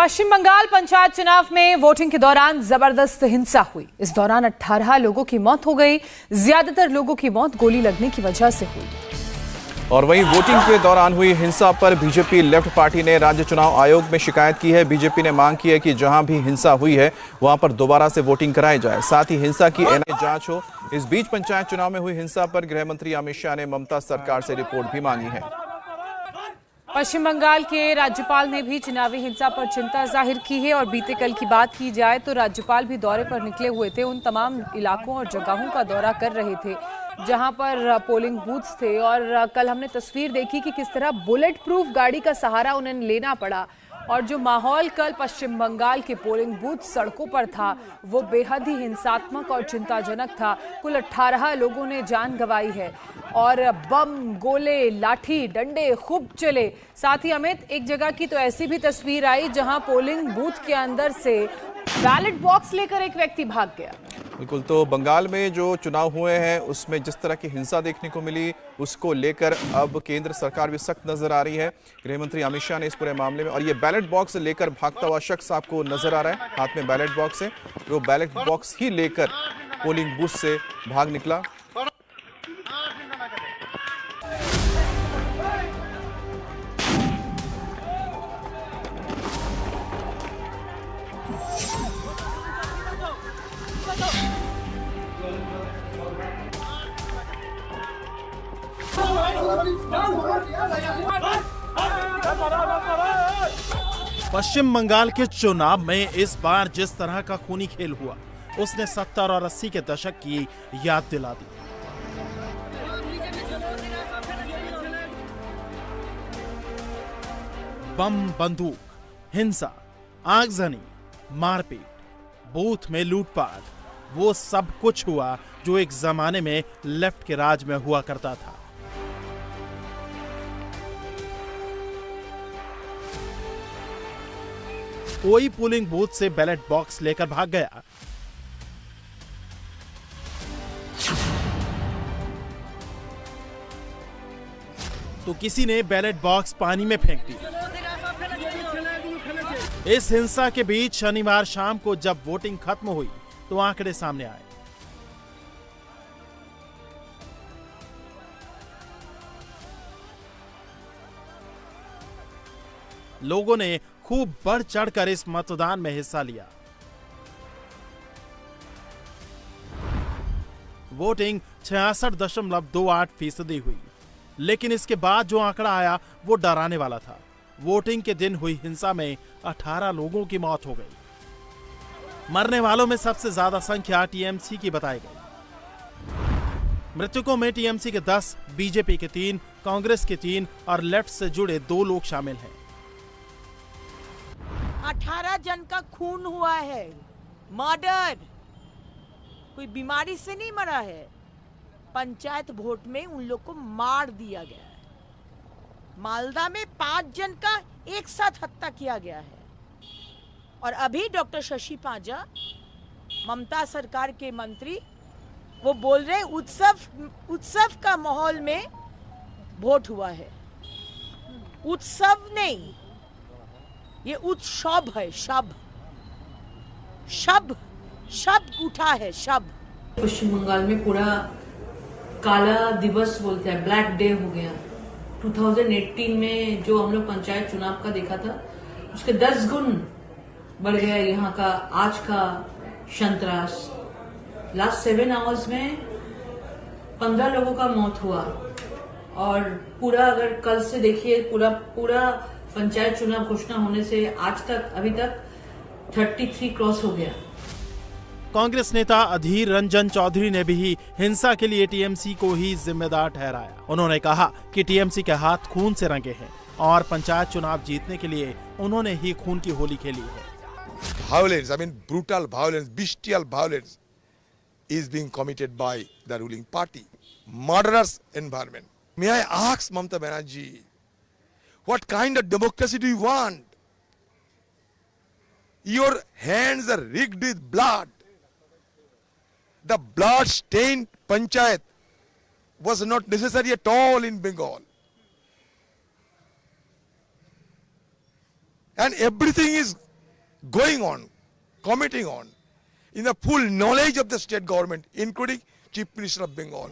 पश्चिम बंगाल पंचायत चुनाव में वोटिंग के दौरान जबरदस्त हिंसा हुई। इस दौरान 18 लोगों की मौत हो गई। ज्यादातर लोगों की मौत गोली लगने की वजह से हुई। और वहीं वोटिंग के दौरान हुई हिंसा पर बीजेपी लेफ्ट पार्टी ने राज्य चुनाव आयोग में शिकायत की है। बीजेपी ने मांग की है कि जहां भी हिंसा हुई है वहां पर दोबारा से वोटिंग कराई जाए, साथ ही हिंसा की एनआईए जांच हो। इस बीच पंचायत चुनाव में हुई हिंसा पर गृह मंत्री अमित शाह ने ममता सरकार से रिपोर्ट भी मांगी है। पश्चिम बंगाल के राज्यपाल ने भी चुनावी हिंसा पर चिंता जाहिर की है। और बीते कल की बात की जाए तो राज्यपाल भी दौरे पर निकले हुए थे। उन तमाम इलाकों और जगहों का दौरा कर रहे थे जहां पर पोलिंग बूथ्स थे। और कल हमने तस्वीर देखी कि किस तरह बुलेट प्रूफ गाड़ी का सहारा उन्हें लेना पड़ा। और जो माहौल कल पश्चिम बंगाल के पोलिंग बूथ सड़कों पर था वो बेहद ही हिंसात्मक और चिंताजनक था। कुल 18 लोगों ने जान गंवाई है और बम, गोले, लाठी, डंडे खूब चले। साथ ही अमित, एक जगह की तो ऐसी भी तस्वीर आई जहां पोलिंग बूथ के अंदर से बैलेट बॉक्स लेकर एक व्यक्ति भाग गया। बिल्कुल, तो बंगाल में जो चुनाव हुए हैं उसमें जिस तरह की हिंसा देखने को मिली उसको लेकर अब केंद्र सरकार भी सख्त नजर आ रही है। गृह मंत्री अमित शाह ने इस पूरे मामले में, और ये बैलेट बॉक्स लेकर भागता हुआ शख्स आपको नजर आ रहा है, हाथ में बैलेट बॉक्स है, वो बैलेट बॉक्स ही लेकर पोलिंग बूथ से भाग निकला। पश्चिम बंगाल के चुनाव में इस बार जिस तरह का खूनी खेल हुआ उसने 70 और 80 के दशक की याद दिला दी। बम, बंदूक, हिंसा, आगजनी, मारपीट, बूथ में लूटपाट, वो सब कुछ हुआ जो एक जमाने में लेफ्ट के राज में हुआ करता था। कोई पोलिंग बूथ से बैलेट बॉक्स लेकर भाग गया, तो किसी ने बैलेट बॉक्स पानी में फेंक दिया। इस हिंसा के बीच शनिवार शाम को जब वोटिंग खत्म हुई तो आंकड़े सामने आए। लोगों ने खूब बढ़ चढ़कर इस मतदान में हिस्सा लिया। वोटिंग 66.28% हुई, लेकिन इसके बाद जो आंकड़ा आया वो डराने वाला था। वोटिंग के दिन हुई हिंसा में 18 लोगों की मौत हो गई। मरने वालों में सबसे ज्यादा संख्या टीएमसी की बताई गई। मृतकों में टीएमसी के 10, बीजेपी के 3, कांग्रेस के 3 और लेफ्ट से जुड़े 2 लोग शामिल हैं। 18 जन का खून हुआ है, मर्डर। कोई बीमारी से नहीं मरा है, पंचायत वोट में उन लोग को मार दिया गया है। मालदा में 5 जन का एक साथ हत्या किया गया है। और अभी डॉक्टर शशि पांजा, ममता सरकार के मंत्री, वो बोल रहे उत्सव का माहौल में वोट हुआ है। उत्सव नहीं, ये उत्सव है। शब्द उठा है, शब्द। पश्चिम बंगाल में पूरा काला दिवस बोलते हैं, ब्लैक डे हो गया। 2018 में जो हम लोग पंचायत चुनाव का देखा था उसके 10 गुण बढ़ गया यहाँ का आज का संतरास। लास्ट 7 आवर्स में 15 लोगों का मौत हुआ। और पूरा अगर कल से देखिए, पूरा पंचायत चुनाव घोषणा होने से आज तक अभी तक 33 क्रॉस हो गया। कांग्रेस नेता अधीर रंजन चौधरी ने भी हिंसा के लिए टीएमसी को ही जिम्मेदार ठहराया। उन्होंने कहा कि टीएमसी के हाथ खून से रंगे हैं और पंचायत चुनाव जीतने के लिए उन्होंने ही खून की होली खेली है। Violence, I mean brutal violence, bestial violence is being committed by the ruling party. Murderous environment. May I ask Mamata Banerjee, what kind of democracy do you want? Your hands are rigged with blood. The blood-stained panchayat was not necessary at all in Bengal. And everything is going on, committing on, in the full knowledge of the state government, including Chief Minister of Bengal.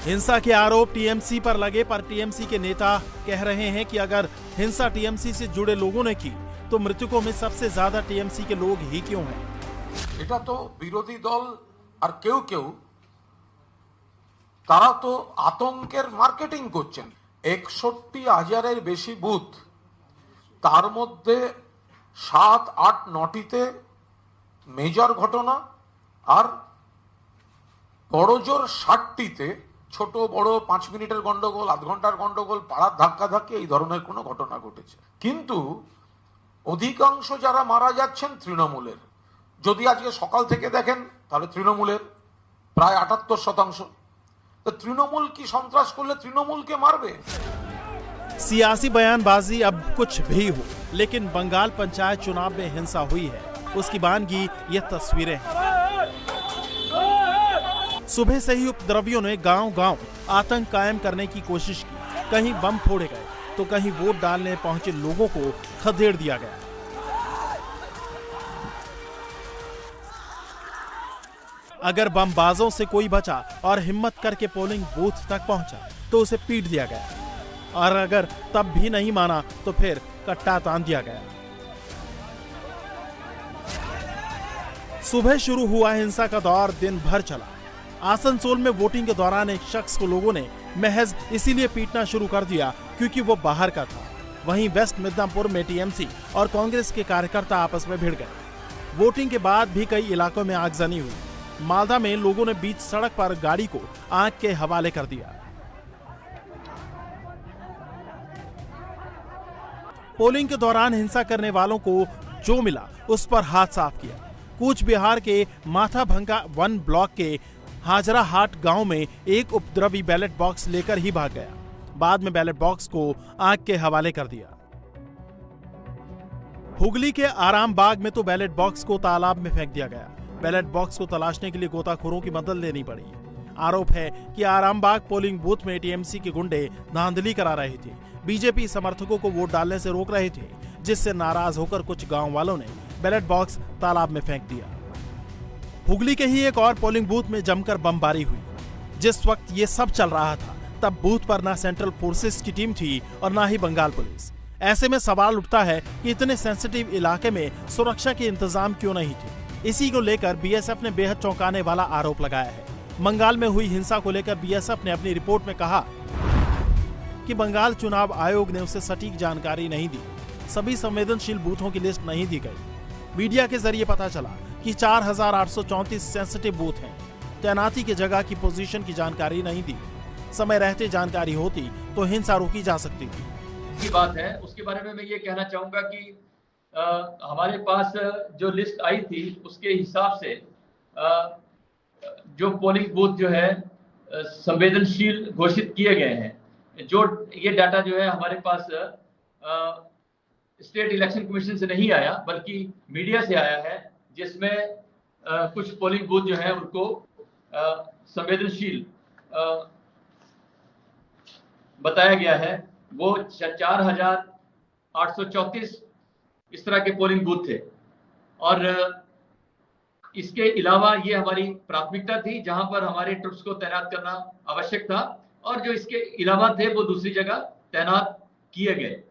हिंसा के आरोप TMC पर लगे, पर TMC के नेता कह रहे हैं कि अगर हिंसा टीएमसी से जुड़े लोगों ने की तो मृतकों में सबसे ज्यादा टीएमसी के लोग ही क्यों हैं? এটা তো বিরোধী দল আর কেউ কেউ তারা তো আতঙ্কের মার্কেটিং করছেন। 61,000-এর বেশি বুথ, তার মধ্যে 7, 8, 9টিতে মেজর ঘটনা আর বড়জোর 60টিতে ছোট বড় 5 মিনিটের গন্ডগোল, আধ ঘন্টার গন্ডগোল, পাড়ার ধাক্কাধাক্কি এই ধরনের কোনো ঘটনা ঘটেছে। কিন্তু অধিকাংশ যারা মারা যাচ্ছেন তৃণমূলের, যদি আজকে সকাল থেকে দেখেন তাহলে তৃণমূলের প্রায় 78%। तो तृणमूल की संतरास करले तृणमूल के मारबे। सियासी बयानबाजी अब कुछ भी हो, लेकिन बंगाल पंचायत चुनाव में हिंसा हुई है, उसकी बानगी ये तस्वीरें हैं। सुबह से ही उपद्रवियों ने गांव-गांव आतंक कायम करने की कोशिश की। कहीं बम फोड़े गए तो कहीं वोट डालने पहुंचे लोगों को खदेड़ दिया गया। अगर बमबाजों से कोई बचा और हिम्मत करके पोलिंग बूथ तक पहुंचा तो उसे पीट दिया गया, और अगर तब भी नहीं माना तो फिर कट्टा तान दिया गया। सुबह शुरू हुआ हिंसा का दौर दिन भर चला। आसनसोल में वोटिंग के दौरान एक शख्स को लोगों ने महज इसीलिए पीटना शुरू कर दिया क्योंकि वो बाहर का था। वहीं वेस्ट मिदनापुर में टीएमसी और कांग्रेस के कार्यकर्ता आपस में भिड़ गए। वोटिंग के बाद भी कई इलाकों में आगजनी हुई। मालदा में लोगों ने बीच सड़क पर गाड़ी को आग के हवाले कर दिया। पोलिंग के दौरान हिंसा करने वालों को जो मिला उस पर हाथ साफ किया। कूच बिहार के माथाभंगा 1 ब्लॉक के हाजरा हाट गांव में एक उपद्रवी बैलेट बॉक्स लेकर ही भाग गया। बाद में बैलेट बॉक्स को आग के हवाले कर दिया। हुगली के आराम बाग में तो बैलेट बॉक्स को तालाब में फेंक दिया गया। बैलेट बॉक्स को तलाशने के लिए गोताखोरों की मदद लेनी पड़ी। आरोप है कि आरामबाग पोलिंग बूथ में टीएमसी के गुंडे धांधली करा रहे थे। बीजेपी समर्थकों को वोट डालने से रोक रहे थे, जिससे नाराज होकर कुछ गांव वालों ने बैलेट बॉक्स तालाब में फेंक दिया। हुगली के ही एक और पोलिंग बूथ में जमकर बमबारी हुई। जिस वक्त ये सब चल रहा था तब बूथ पर ना सेंट्रल फोर्सेस की टीम थी और ना ही बंगाल पुलिस। ऐसे में सवाल उठता है कि इतने सेंसिटिव इलाके में सुरक्षा के इंतजाम क्यों नहीं थे। इसी को लेकर बीएसएफ ने बेहद चौंकाने वाला आरोप लगाया है। बंगाल में हुई हिंसा को लेकर बीएसएफ ने अपनी रिपोर्ट में कहा कि बंगाल चुनाव आयोग ने उसे सटीक जानकारी नहीं दी। सभी संवेदनशील बूथों की लिस्ट नहीं दी गई। मीडिया के जरिए पता चला कि 4,834 सेंसिटिव बूथ हैं। तैनाती की जगह की पोजीशन की जानकारी नहीं दी। समय रहते जानकारी होती तो हिंसा रोकी जा सकती थी। की बात है, उसके बारे में मैं ये कहना चाहूंगा कि हमारे पास जो लिस्ट आई थी उसके हिसाब से जो पोलिंग बूथ जो है संवेदनशील घोषित किए गए हैं। जो ये डाटा जो है हमारे पास स्टेट इलेक्शन कमीशन से नहीं आया बल्कि मीडिया से आया है, जिसमें कुछ पोलिंग बूथ जो है उनको संवेदनशील बताया गया है। वो 4,834 इस तरह के पोलिंग बूथ थे, और इसके अलावा ये हमारी प्राथमिकता थी जहां पर हमारे ट्रुप्स को तैनात करना आवश्यक था, और जो इसके अलावा थे वो दूसरी जगह तैनात किए गए।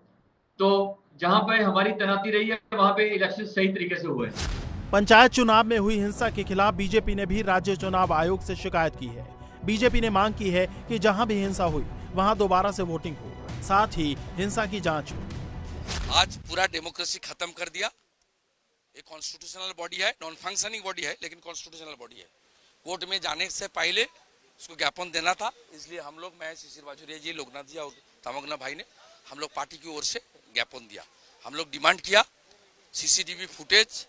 तो जहां पे हमारी तैनाती रही है वहां पे इलेक्शन सही तरीके से हुए। पंचायत चुनाव में हुई हिंसा के खिलाफ बीजेपी ने भी राज्य चुनाव आयोग से शिकायत की है। बीजेपी ने मांग की है कि जहां भी हिंसा हुई वहां दोबारा से वोटिंग हो, साथ ही हिंसा की जांच हो। आज पूरा डेमोक्रेसी खत्म कर दिया। एक कॉन्स्टिट्यूशनल बॉडी है, नॉन फंक्शनिंग बॉडी है लेकिन कॉन्स्टिट्यूशनल बॉडी है। कोर्ट में जाने से पहले उसको ज्ञापन देना था, इसलिए हम लोग, मैं शिशिर बाजोरिया जी, लोकनाथ जी और तमंगना भाई ने, हम लोग पार्टी की ओर से ज्ञापन दिया। हम लोग डिमांड किया सीसीटीवी फुटेज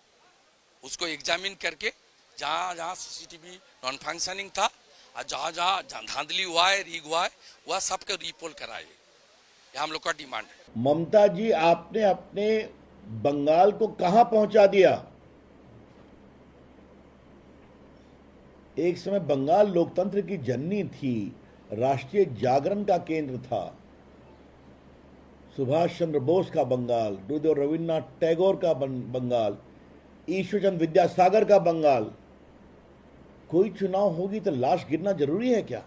उसको एग्जामिन करके जहाँ जहाँ सीसीटीवी नॉन फंक्शनिंग था और जहाँ जहाँ धांधली हुआ है, रीग हुआ है, वह सबके रिपोल कराए। यह हम लोग का डिमांड है। ममता जी, आपने अपने बंगाल को कहां पहुंचा दिया? एक समय बंगाल लोकतंत्र की जननी थी, राष्ट्रीय जागरण का केंद्र था। सुभाष चंद्र बोस का बंगाल, गुरुदेव रविन्द्रनाथ टैगोर का बंगाल, ईश्वरचंद विद्यासागर का बंगाल, कोई चुनाव होगी तो लाश गिरना जरूरी है क्या?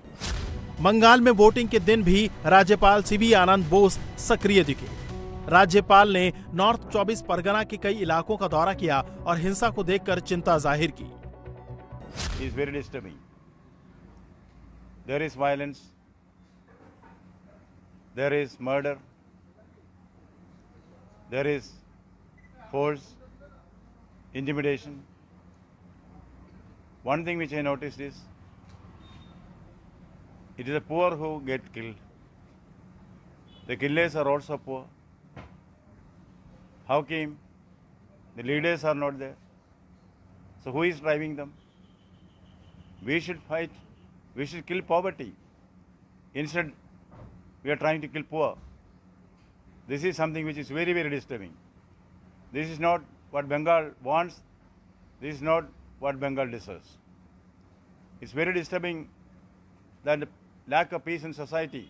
बंगाल में वोटिंग के दिन भी राज्यपाल सीवी आनंद बोस सक्रिय दिखे। राज्यपाल ने नॉर्थ 24 परगना के कई इलाकों का दौरा किया और हिंसा को देखकर चिंता जाहिर की। Is very disturbing. There is violence, there is murder, there is force, intimidation. One thing which I noticed is, it is the poor who get killed. The killers are also poor. How came? The leaders are not there. So who is driving them? We should fight. We should kill poverty. Instead, we are trying to kill poor. This is something which is very, very disturbing. This is not what Bengal wants. This is not what Bengal deserves. It's very disturbing that the lack of peace in society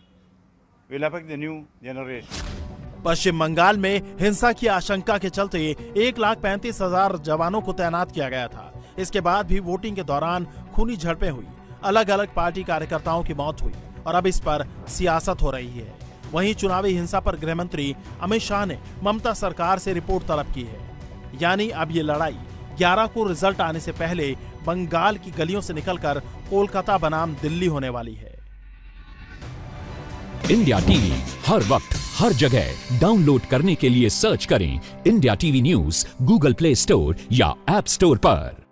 will affect the new generation. पश्चिम बंगाल में हिंसा की आशंका के चलते 1,35,000 जवानों को तैनात किया गया था। इसके बाद भी वोटिंग के दौरान खूनी झड़पें हुई, अलग अलग पार्टी कार्यकर्ताओं की मौत हुई और अब इस पर सियासत हो रही है। वहीं चुनावी हिंसा पर गृह मंत्री अमित शाह ने ममता सरकार से रिपोर्ट तलब की है। यानी अब ये लड़ाई 11 को रिजल्ट आने से पहले बंगाल की गलियों से निकलकर कोलकाता बनाम दिल्ली होने वाली है। इंडिया टीवी हर वक्त हर जगह डाउनलोड करने के लिए सर्च करें India TV news Google play store या ऐप स्टोर पर।